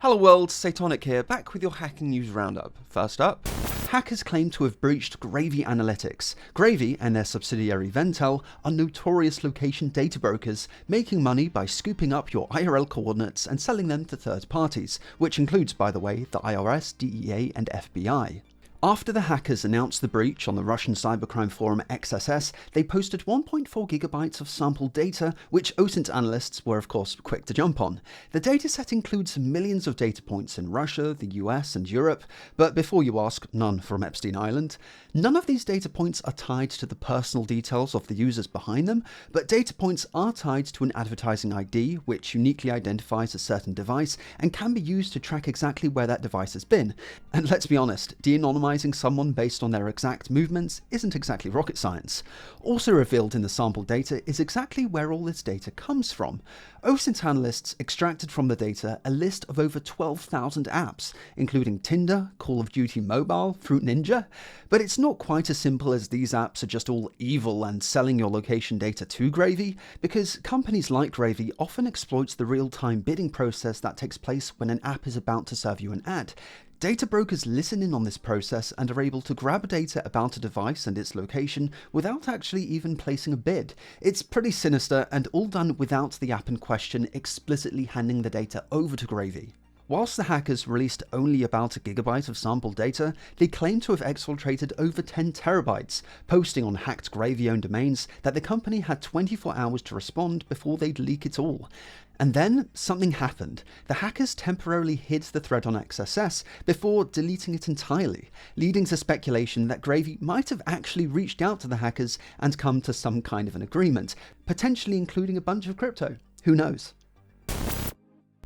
Hello world, Satonic here, back with your hacking news roundup. First up, hackers claim to have breached Gravy Analytics. Gravy and their subsidiary Ventel are notorious location data brokers, making money by scooping up your IRL coordinates and selling them to third parties, which includes, by the way, the IRS, DEA and FBI. After the hackers announced the breach on the Russian cybercrime forum XSS, they posted 1.4 gigabytes of sampled data, which OSINT analysts were of course quick to jump on. The dataset includes millions of data points in Russia, the US and Europe, but before you ask, none from Epstein Island. None of these data points are tied to the personal details of the users behind them, but data points are tied to an advertising ID, which uniquely identifies a certain device and can be used to track exactly where that device has been. And let's be honest, de-anonymizing someone based on their exact movements isn't exactly rocket science. Also revealed in the sample data is exactly where all this data comes from. OSINT analysts extracted from the data a list of over 12,000 apps, including Tinder, Call of Duty Mobile, Fruit Ninja. But it's not quite as simple as these apps are just all evil and selling your location data to Gravy, because companies like Gravy often exploit the real-time bidding process that takes place when an app is about to serve you an ad. Data brokers listen in on this process and are able to grab data about a device and its location without actually even placing a bid. It's pretty sinister and all done without the app in question explicitly handing the data over to Gravy. Whilst the hackers released only about a gigabyte of sample data, they claim to have exfiltrated over 10 terabytes, posting on hacked Gravy-owned domains that the company had 24 hours to respond before they'd leak it all. And then something happened. The hackers temporarily hid the thread on XSS before deleting it entirely, leading to speculation that Gravy might have actually reached out to the hackers and come to some kind of an agreement, potentially including a bunch of crypto. Who knows?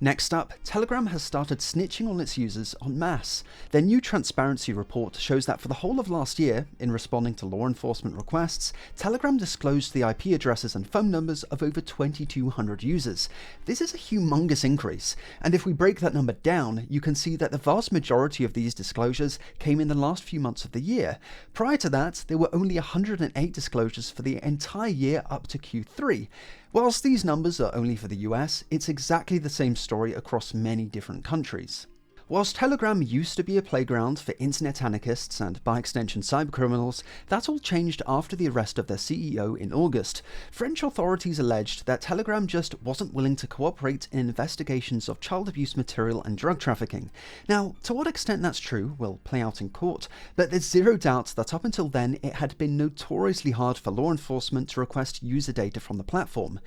Next up, Telegram has started snitching on its users en masse. Their new transparency report shows that for the whole of last year, in responding to law enforcement requests, Telegram disclosed the IP addresses and phone numbers of over 2,200 users. This is a humongous increase, and if we break that number down, you can see that the vast majority of these disclosures came in the last few months of the year. Prior to that, there were only 108 disclosures for the entire year up to Q3. Whilst these numbers are only for the US, it's exactly the same story across many different countries. Whilst Telegram used to be a playground for internet anarchists and, by extension, cybercriminals, that all changed after the arrest of their CEO in August. French authorities alleged that Telegram just wasn't willing to cooperate in investigations of child abuse material and drug trafficking. Now, to what extent that's true will play out in court, but there's zero doubt that up until then it had been notoriously hard for law enforcement to request user data from the platform.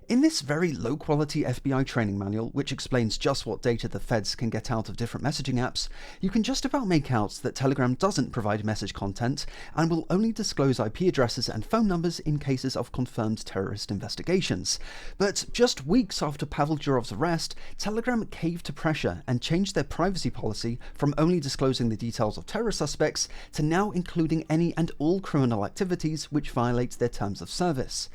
In this very low-quality FBI training manual, which explains just what data the feds can get out of different messaging apps, you can just about make out that Telegram doesn't provide message content and will only disclose IP addresses and phone numbers in cases of confirmed terrorist investigations. But just weeks after Pavel Durov's arrest, Telegram caved to pressure and changed their privacy policy from only disclosing the details of terror suspects to now including any and all criminal activities which violate their terms of service.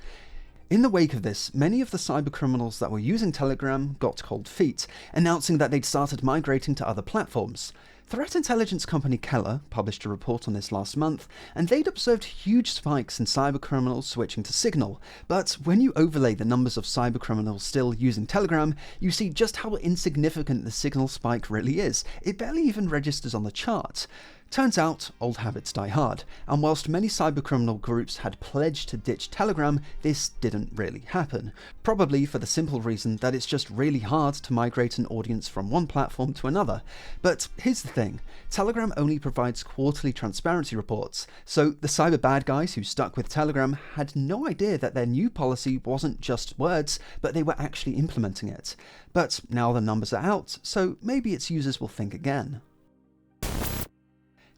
In the wake of this, many of the cybercriminals that were using Telegram got cold feet, announcing that they'd started migrating to other platforms. Threat intelligence company Keller published a report on this last month, and they'd observed huge spikes in cybercriminals switching to Signal. But when you overlay the numbers of cybercriminals still using Telegram, you see just how insignificant the Signal spike really is. It barely even registers on the chart. Turns out, old habits die hard, and whilst many cybercriminal groups had pledged to ditch Telegram, this didn't really happen. Probably for the simple reason that it's just really hard to migrate an audience from one platform to another. But here's the thing, Telegram only provides quarterly transparency reports, so the cyber bad guys who stuck with Telegram had no idea that their new policy wasn't just words, but they were actually implementing it. But now the numbers are out, so maybe its users will think again.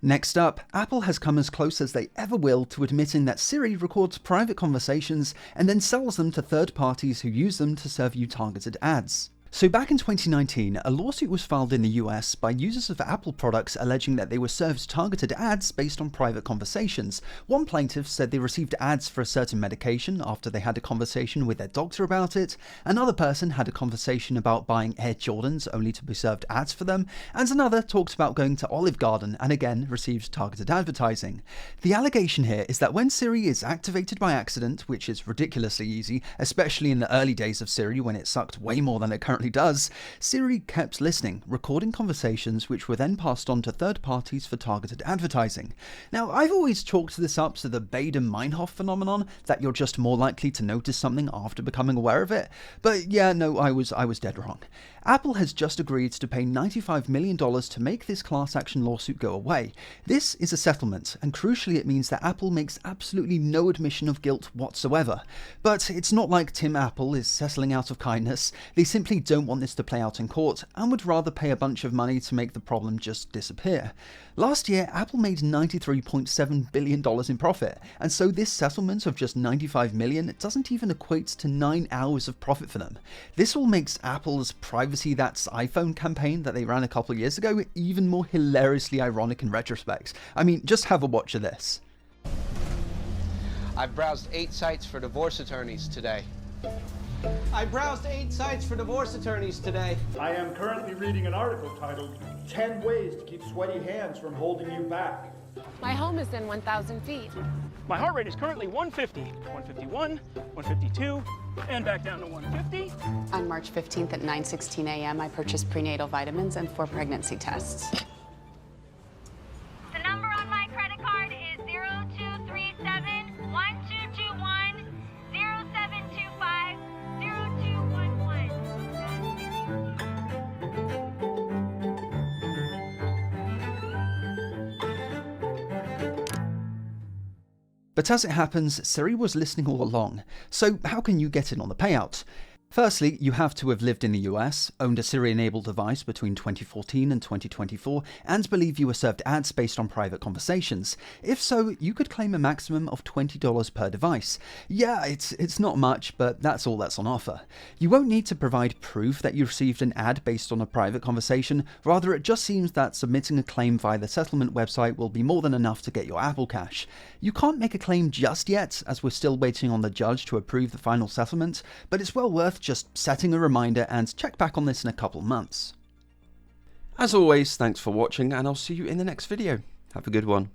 Next up, Apple has come as close as they ever will to admitting that Siri records private conversations and then sells them to third parties who use them to serve you targeted ads. So back in 2019, a lawsuit was filed in the US by users of Apple products alleging that they were served targeted ads based on private conversations. One plaintiff said they received ads for a certain medication after they had a conversation with their doctor about it. Another person had a conversation about buying Air Jordans only to be served ads for them. And another talked about going to Olive Garden and again received targeted advertising. The allegation here is that when Siri is activated by accident, which is ridiculously easy, especially in the early days of Siri when it sucked way more than it currently apparently does, Siri kept listening, recording conversations which were then passed on to third parties for targeted advertising. Now, I've always chalked this up to the Bader-Meinhof phenomenon, that you're just more likely to notice something after becoming aware of it, but yeah, no, I was dead wrong. Apple has just agreed to pay $95 million to make this class action lawsuit go away. This is a settlement, and crucially it means that Apple makes absolutely no admission of guilt whatsoever. But it's not like Tim Apple is settling out of kindness. They simply don't want this to play out in court and would rather pay a bunch of money to make the problem just disappear. Last year, Apple made $93.7 billion in profit, and so this settlement of just $95 million doesn't even equate to 9 hours of profit for them. This all makes Apple's Privacy That's iPhone campaign that they ran a couple of years ago even more hilariously ironic in retrospect. I mean, just have a watch of this. I've browsed 8 sites for divorce attorneys today. I browsed 8 sites for divorce attorneys today. I am currently reading an article titled 10 Ways to Keep Sweaty Hands from Holding You Back. My home is in 1,000 feet. My heart rate is currently 150, 151, 152, and back down to 150. On March 15th at 9:16 a.m., I purchased prenatal vitamins and 4 pregnancy tests. The number on my credit card is 0237-122-1-0725-0211. But as it happens, Siri was listening all along. So how can you get in on the payout? Firstly, you have to have lived in the US, owned a Siri-enabled device between 2014 and 2024, and believe you were served ads based on private conversations. If so, you could claim a maximum of $20 per device. Yeah, it's not much, but that's all that's on offer. You won't need to provide proof that you received an ad based on a private conversation, rather it just seems that submitting a claim via the settlement website will be more than enough to get your Apple Cash. You can't make a claim just yet, as we're still waiting on the judge to approve the final settlement, but it's well worth just setting a reminder and check back on this in a couple months. As always, thanks for watching, and I'll see you in the next video. Have a good one.